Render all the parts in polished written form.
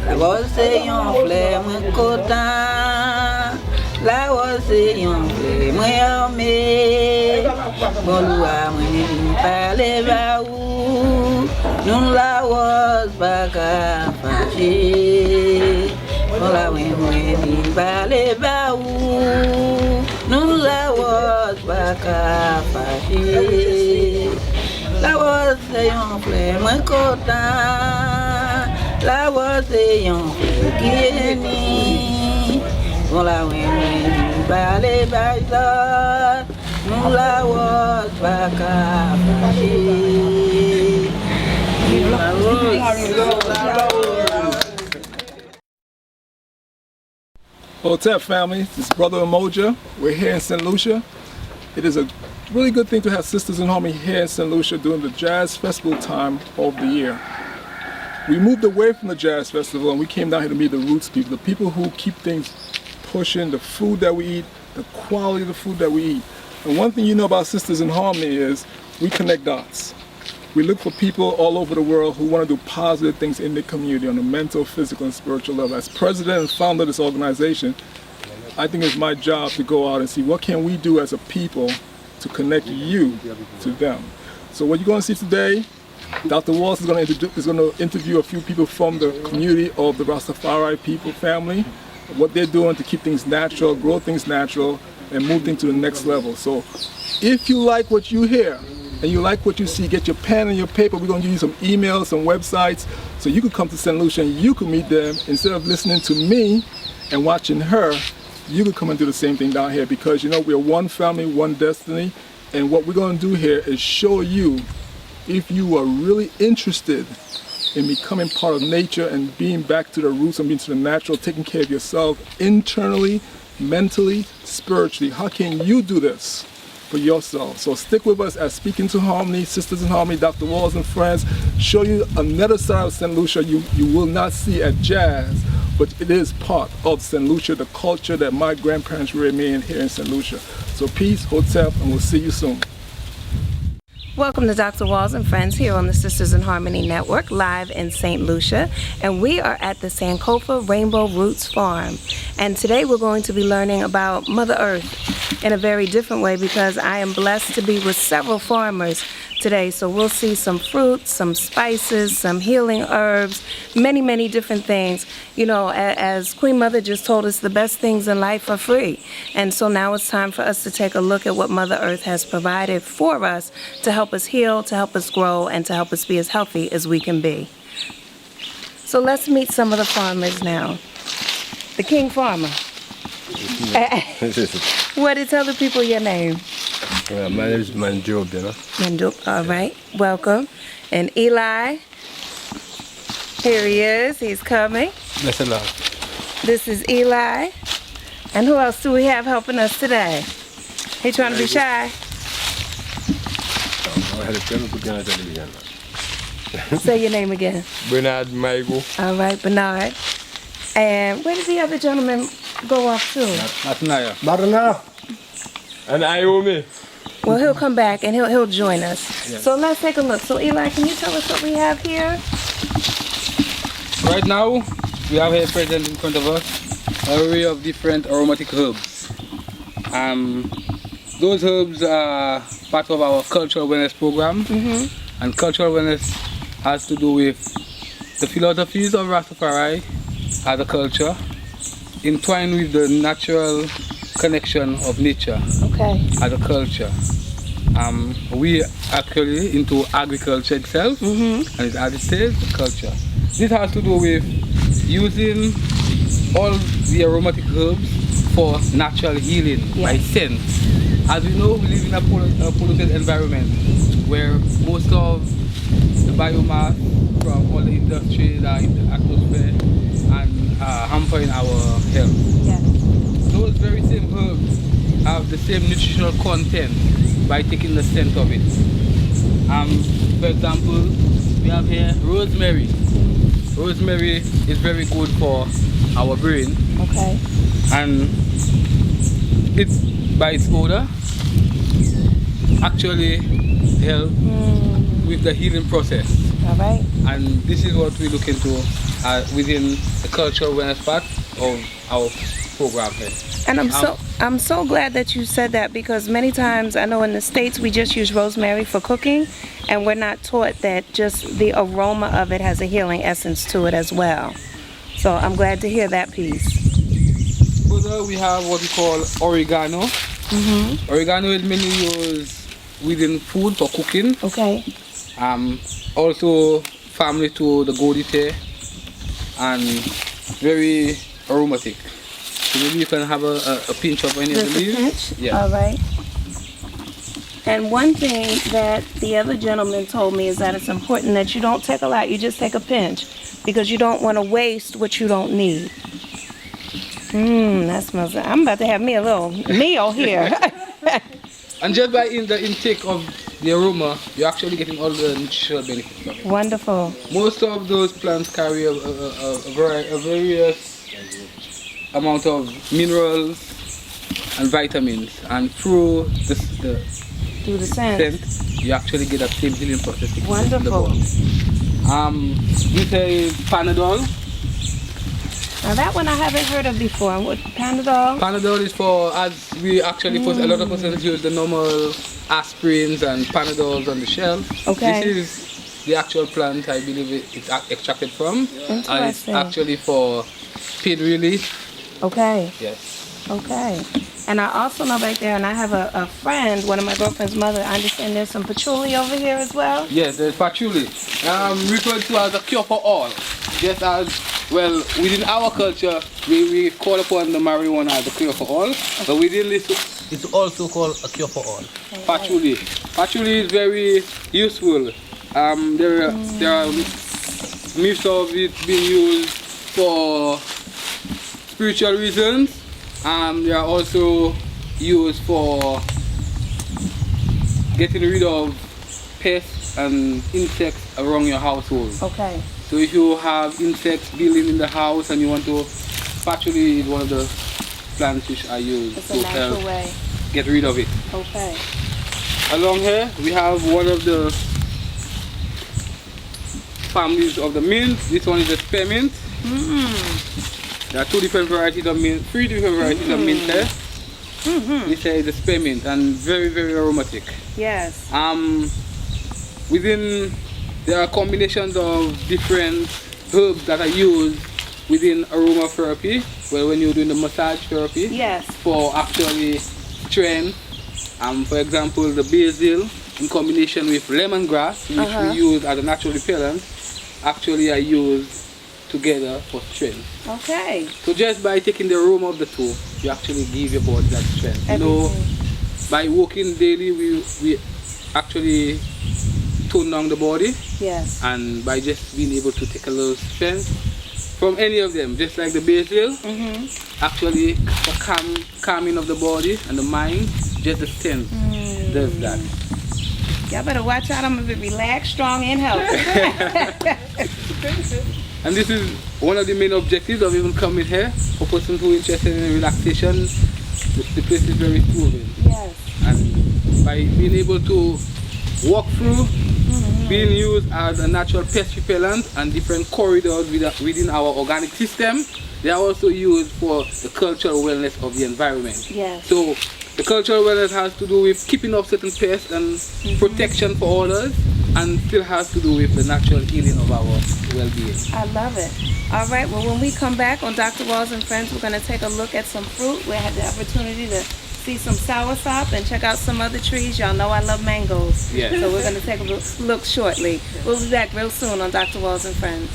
La voce yon fleur mwen content. La voce yon fleur mwen armé. Bon loua mwen parle ba ou. Non la voce pas ka fâché. Bon la mwen parle ba ou. Non la voce pas ka fâché. La voce yon fleur mwen content. La voce yon fleur qui est ni. On la win par les baisers. Nous la voce pas ka fâché. Vive la rose. Hotel family, this is Brother Umoja. We're here in St. Lucia. It is a really good thing to have Sisters in Harmony here in St. Lucia during the Jazz Festival time of the year. We moved away from the Jazz Festival and we came down here to meet the roots people, the people who keep things pushing, the food that we eat, the quality of the food that we eat. And one thing you know about Sisters in Harmony is we connect dots. We look for people all over the world who want to do positive things in the community on a mental, physical, and spiritual level. As president and founder of this organization, I think it's my job to go out and see what can we do as a people to connect you to them. So what you're going to see today, Dr. Walls is going to interview a few people from the community of the Rastafari people family, what they're doing to keep things natural, grow things natural, and move things to the next level. So if you like what you hear and you like what you see, get your pen and your paper. We're going to give you some emails, some websites, so you can come to St. Lucia and you can meet them. Instead of listening to me and watching her, you can come and do the same thing down here, because you know we're one family, one destiny, and what we're going to do here is show you, if you are really interested in becoming part of nature and being back to the roots and being to the natural, taking care of yourself internally, mentally, spiritually, how can you do this for yourself? So stick with us as Speaking to Harmony, Sisters in Harmony, Dr. Walls and friends show you another side of St. Lucia you will not see at Jazz, but it is part of St. Lucia, the culture that my grandparents reared me in here in St. Lucia. So peace, hotep, and we'll see you soon. Welcome to Dr. Walls and Friends here on the Sisters in Harmony Network, live in St. Lucia. And we are at the Sankofa Rainbow Roots Farm. And today we're going to be learning about Mother Earth in a very different way, because I am blessed to be with several farmers today. So we'll see some fruits, some spices, some healing herbs, many, many different things. You know, as Queen Mother just told us, the best things in life are free. And so now it's time for us to take a look at what Mother Earth has provided for us to help us heal, to help us grow, and to help us be as healthy as we can be. So let's meet some of the farmers now. The King Farmer. What did tell the people your name? My name is Mandub. Mandub, all right. Welcome. And Eli. Here he is. He's coming. Bless Allah. This is Eli. And who else do we have helping us today? He trying to be shy? Say your name again. Bernard Maigo. All right, Bernard. And where did the other gentleman go off to? Barna. And Iomi. Well, he'll come back and he'll join us. Yes. So let's take a look. So Eli, can you tell us what we have here? Right now, we have here present in front of us an array of different aromatic herbs. Those herbs are part of our cultural wellness program. And cultural wellness has to do with the philosophies of Rastafari as a culture, entwined with the natural connection of nature as a culture. We actually into agriculture itself, and it's as it says, culture. This has to do with using all the aromatic herbs for natural healing by scent. As we know, we live in a polluted environment where most of the biomass from all the industries are in the atmosphere and hampering our health. Yes. Those very same herbs have the same nutritional content by taking the scent of it. For example, we have here rosemary. Rosemary is very good for our brain. Okay. And it's by its odor actually help with the healing process. All right. And this is what we look into within the cultural wellness part of our program here. And I'm so glad that you said that, because many times I know in the States we just use rosemary for cooking, and we're not taught that just the aroma of it has a healing essence to it as well. So I'm glad to hear that piece. Further, we have what we call oregano. Oregano is mainly used within food for cooking. Okay. Also family to the godite and very aromatic. So maybe you can have a pinch of any of the leaves. Pinch? Yeah. All right. And one thing that the other gentleman told me is that it's important that you don't take a lot, you just take a pinch, because you don't want to waste what you don't need. That smells good. I'm about to have me a little meal here. And just by the intake of the aroma, you're actually getting all the nutritional benefits of it. Wonderful. Most of those plants carry a various amount of minerals and vitamins, and through the scent, you actually get that same healing process. Wonderful. We say Panadol. Now that one I haven't heard of before. What, Panadol? Panadol is for, as we actually, a lot of persons use the normal aspirins and Panadols on the shelf. Okay. This is the actual plant I believe it's extracted from. And it's actually for pain relief. Okay. Yes. Okay. And I also know back there, and I have a friend, one of my girlfriend's mother, I understand there's some patchouli over here as well? Yes, there's patchouli. Referred to as a cure for all. Just as, well, within our culture, we call upon the marijuana as a cure for all, but within this, it's also called a cure for all. Okay. Patchouli. Patchouli is very useful. There are myths of it being used for spiritual reasons. They are also used for getting rid of pests and insects around your household. Okay. So if you have insects building in the house and you want to, patchouli is one of the plants which are used it's to a natural help way. Get rid of it. Okay. Along here we have one of the families of the mint. This one is the spearmint. There are two different varieties of mint, three different varieties of mint here. This is the spearmint, and very, very aromatic. Yes. There are combinations of different herbs that are used within aromatherapy. Well, when you're doing the massage therapy. Yes. For actually strength. For example, the basil in combination with lemongrass, which we use as a natural repellent, actually are used together for strength. Okay. So just by taking the aroma of the two, you actually give your body that strength. You know, by walking daily, we actually tone down the body. Yes. And by just being able to take a little strength from any of them, just like the basil, actually for calming of the body and the mind, just the scent does that. Y'all better watch out. I'm gonna be relaxed, strong, and healthy. And this is one of the main objectives of even coming here. For persons who are interested in relaxation, the place is very soothing. Yes. And by being able to walk through, being used as a natural pest repellent and different corridors within our organic system, they are also used for the cultural wellness of the environment. Yes. So the cultural wellness has to do with keeping off certain pests and protection for others, and still has to do with the natural healing of our well-being. I love it. All right, well, when we come back on Dr. Walls and Friends, we're going to take a look at some fruit. We had the opportunity to see some soursop and check out some other trees. Y'all know I love mangoes. Yes. So we're going to take a look shortly. We'll be back real soon on Dr. Walls and Friends.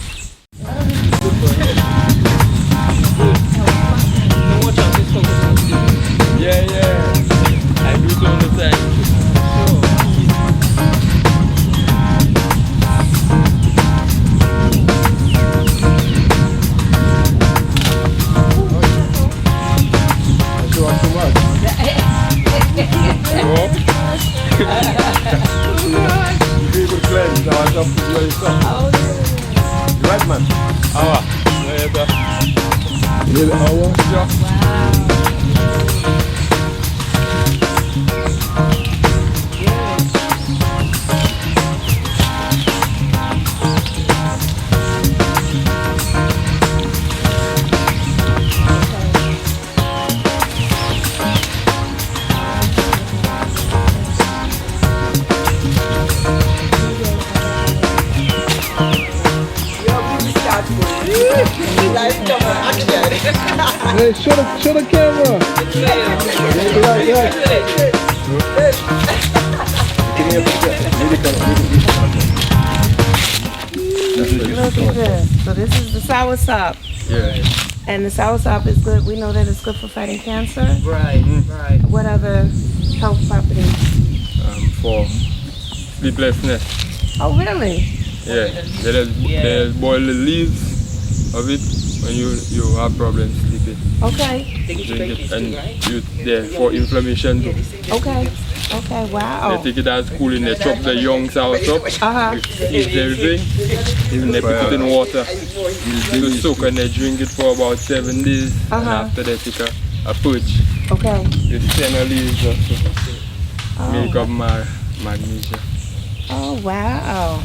Yeah. I do it all the time. Right, man. Hour. Hey, show the camera. Look at this. So this is the soursop. Yeah. And the soursop is good. We know that it's good for fighting cancer. Right, right. What other health properties? For sleeplessness. Oh, really? Yeah. They boil the leaves of it when you have problems sleeping. Okay. Drink it and for inflammation too. Okay. Okay. They Wow. take it as cooling. They chop the young soursop, eat everything, even they put it in water to soak and they drink it for about 7 days. And after they take a purge. Okay. The senna leaves also make up magnesia. Oh, wow.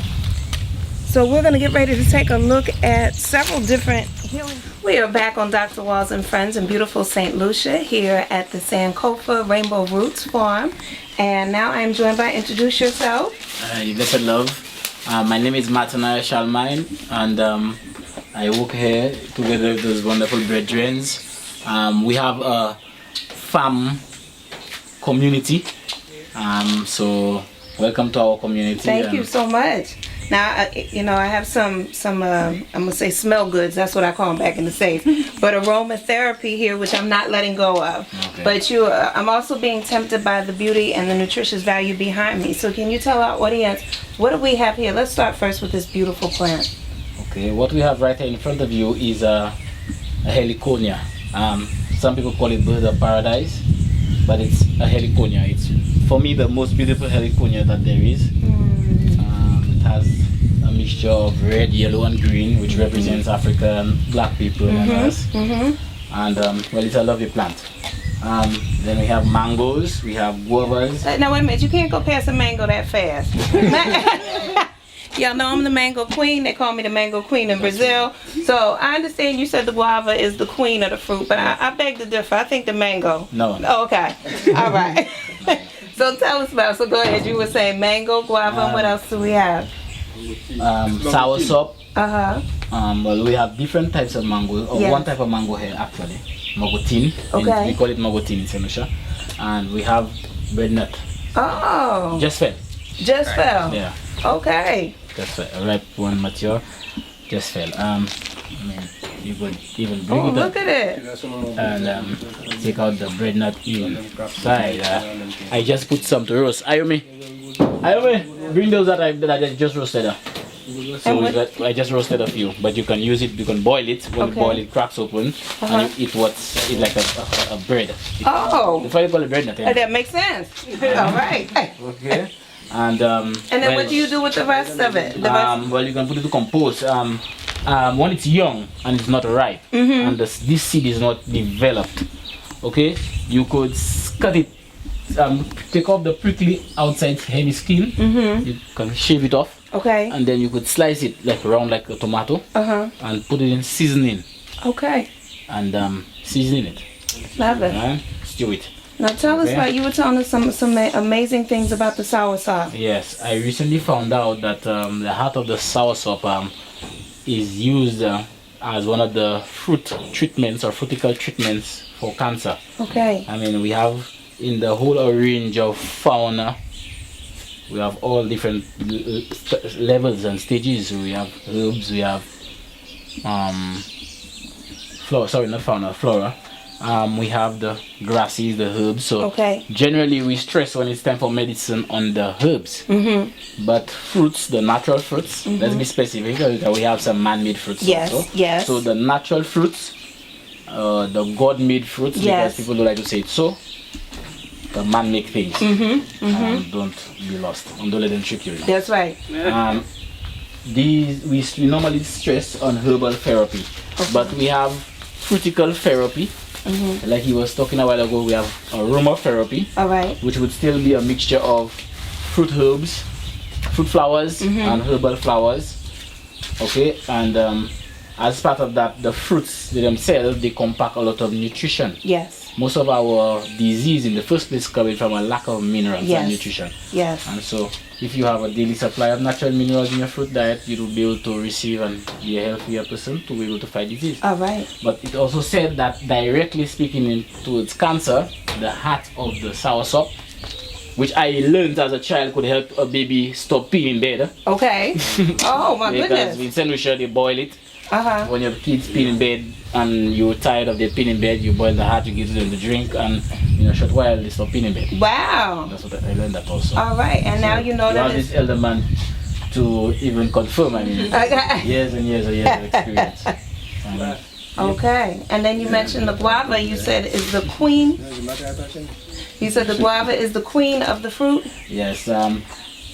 So we're going to get ready to take a look at several different healing. We are back on Dr. Walls and Friends in beautiful St. Lucia here at the Sankofa Rainbow Roots Farm. And now I am joined by, introduce yourself. You blessed love. My name is Martina Shalmine, and I work here together with those wonderful brethren. We have a farm community, so welcome to our community. Thank you so much. Now, I have some I'm gonna say smell goods. That's what I call them back in the States. But aromatherapy here, which I'm not letting go of. Okay. But I'm also being tempted by the beauty and the nutritious value behind me. So can you tell our audience, what do we have here? Let's start first with this beautiful plant. Okay, what we have right here in front of you is a heliconia. Some people call it bird of paradise, but it's a heliconia. It's, for me, the most beautiful heliconia that there is. It has a mixture of red, yellow, and green, which represents African black people and us. And well, it's a lovely plant. Then we have mangoes, we have guavas. Now wait a minute, you can't go past a mango that fast. Y'all know I'm the mango queen. They call me the mango queen in Brazil. So I understand you said the guava is the queen of the fruit, but I beg to differ. I think the mango. No. Oh, okay. All right. So tell us about. So go ahead. You were saying mango, guava. And what else do we have? Soursop. Well, we have different types of mango, or Yes. one type of mango here actually, magotine. Okay. We call it magotine in St. Lucia. And we have bread nut. Oh. Just fell. Just fell. Yeah. Okay. Just fell. A ripe one, mature. Just fell. I mean, you could even bring Oh, it look up at it. and take out the bread nut inside. I just put some to roast. Ayumi, bring those that I just roasted. So I just roasted a few, but you can use it. You can boil it. When you boil it, cracks open, and you eat what's like a bread. Oh. That's why you call it bread nut. Yeah. That makes sense. All right. Okay. And then well, what do you do with the rest of it? Well, you can put it to compost. When it's young and it's not ripe, and this seed is not developed, okay, you could cut it, take off the prickly outside heavy skin. You can shave it off. Okay. And then you could slice it like round like a tomato. And put it in seasoning. Okay. And season it. Love it. And stew it. Now tell us about, you were telling us some amazing things about the soursop. Yes, I recently found out that the heart of the soursop is used as one of the fruit treatments or fruitical treatments for cancer. Okay. I mean, we have in the whole range of fauna, we have all different levels and stages. We have herbs, we have flora. We have the grasses, the herbs. So generally we stress when it's time for medicine on the herbs. But fruits, the natural fruits, let's be specific because we have some man-made fruits also. Yes. So the natural fruits, the God-made fruits, because people don't like to say it so, the man-made things. Don't be lost. And don't let them trick you. That's right. These we normally stress on herbal therapy, but we have fruitical therapy. Like he was talking a while ago, we have aromatherapy, which would still be a mixture of fruit herbs, fruit flowers, and herbal flowers. Okay, and as part of that, the fruits themselves, they compact a lot of nutrition. Yes. Most of our disease in the first place coming from a lack of minerals and nutrition. Yes. And so if you have a daily supply of natural minerals in your fruit diet, you will be able to receive and be a healthier person to be able to fight disease. All right. But it also said that directly speaking towards cancer, the heart of the soursop, which I learned as a child, could help a baby stop peeing in bed. Okay. Oh my because goodness. in St. Lucia they boil it. When your kids pee in bed and you're tired of their peeing in bed, you boil the heart, you give them the drink, and in a short while they stop peeing in bed. Wow. That's what I learned that also. All right, and now you know you that have this elder man to even confirm. I mean, years and years and years of experience. Okay, and then you mentioned the guava. You said is the queen. You said the guava is the queen of the fruit. Yes.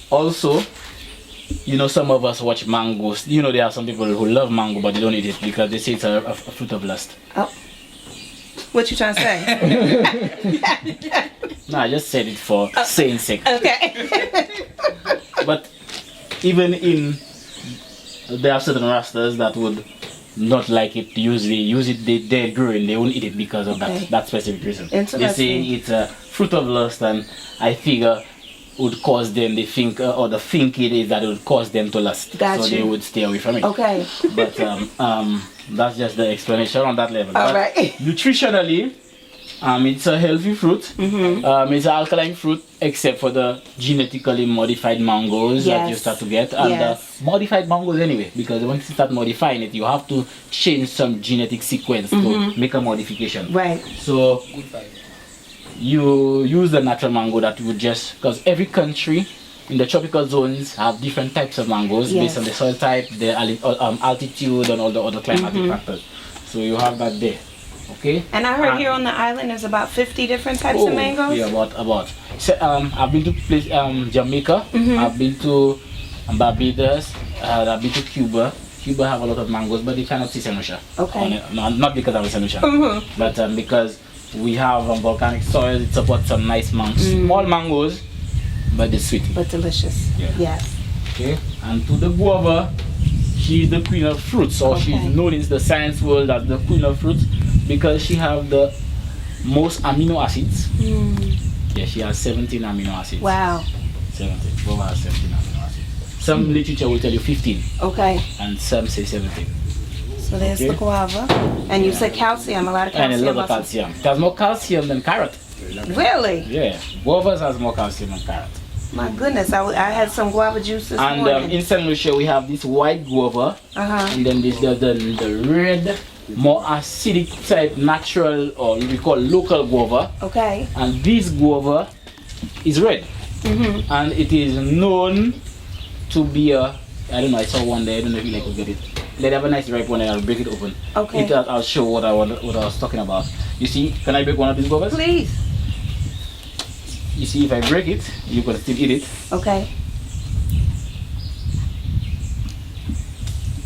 Also, you know, some of us watch mangoes. You know, there are some people who love mango, but they don't eat it because they say it's a fruit of lust. Oh. What you trying to say? No, I just said it for saying sake. Okay. But even there are certain rastas that would not like it. Usually use it, they're growing, they won't eat it because of that specific reason. They say it's a fruit of lust, and I figure would cause them, they think, or the think it is that it would cause them to lust. Gotcha. So they would stay away from it. Okay. But that's just the explanation on that level. All but right. Nutritionally, it's a healthy fruit. It's an alkaline fruit, except for the genetically modified mangoes that you start to get. And modified mangoes anyway, because once you start modifying it, you have to change some genetic sequence to make a modification. Right. So you use the natural mango that would just, because every country in the tropical zones have different types of mangoes based on the soil type, the altitude, and all the other climatic factors. So you have that there. Okay. And I heard here on the island there's about 50 different types of mangoes. Yeah, about. So, I've been to Jamaica. I've been to Barbados. I've been to Cuba. Cuba have a lot of mangoes, but they cannot see St. Lucia. Okay. Not because I'm St. Lucia, but because we have volcanic soil. It supports some nice mangoes, small mangoes, but they're sweet. But delicious. Yeah. Yes. Okay. And to the guava, she's the queen of fruits, or she's known in the science world as the queen of fruits because she have the most amino acids. Yeah, she has 17 amino acids. Wow. 17. Guava has 17 amino acids. Some literature will tell you 15. Okay. And some say 17. So there's the guava. And you said calcium, a lot of calcium. And a lot of calcium. It has more calcium than carrot. Really? Yeah. Guavas has more calcium than carrot. My goodness, I had some guava juice this morning. And in St. Lucia we have this white guava. And then this the red, more acidic type natural, or we call local guava. Okay. And this guava is red. And it is known to be a, I don't know, I saw one there, I don't know if you like to get it. Let have a nice ripe one and I'll break it open. Okay. I'll show what I was talking about. You see, can I break one of these guavas? Please. You see, if I break it, you can still eat it. Okay.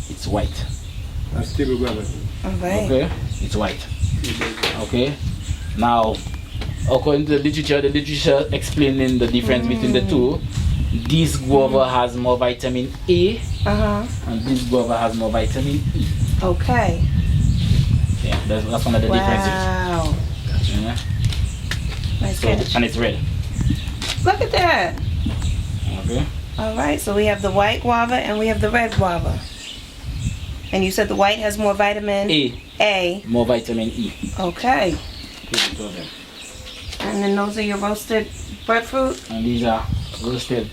It's white. That's stable guava. All right. Okay, it's white. Okay. Now, according to the literature explaining the difference between the two, this guava has more vitamin A, and this guava has more vitamin E. Okay. Yeah, that's one of the differences. Wow. Yeah. Nice catch. And it's red. Look at that. Okay. All right, so we have the white guava and we have the red guava. And you said the white has more vitamin A. More vitamin E. Okay. And then those are your roasted breadfruit? And these are roasted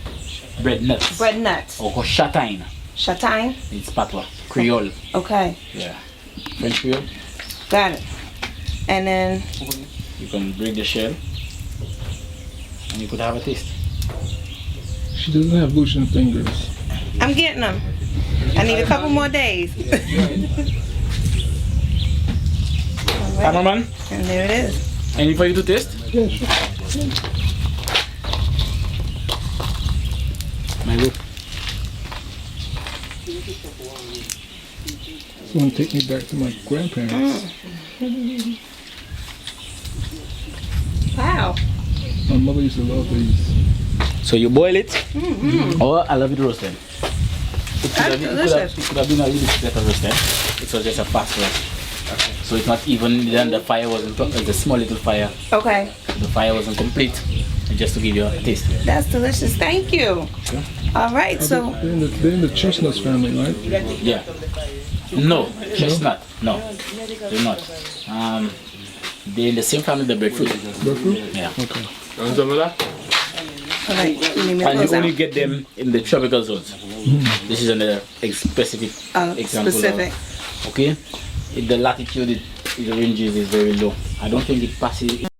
bread nuts. Bread nuts. Or châtaigne. Châtaigne? It's patois. Creole. Okay. Yeah. French Creole. Got it. And then you can break the shell and you could have a taste. She doesn't have Lucian fingers. I'm getting them. I need a couple more days. Cameraman? And there it is. Any for you to taste? Yeah, sure. My look. This one take me back to my grandparents. Wow. My mother used to love these. So you boil it, or I love it roasted. It could have been a little bit better roasted. it was just a fast roast. So it's not even, then the fire wasn't, it's a small little fire. Okay. The fire wasn't complete, just to give you a taste. That's delicious. Thank you. All right, so. They're in the chestnuts family, right? Yeah. No, chestnut. No, they're not. They're in the same family, the breadfruit. Breadfruit? Yeah. Okay. And some of that? All right, you need me to And you close only out? get them in the tropical zones. This is another specific example. Specific. Okay? The latitude it ranges is very low. I don't think it passes.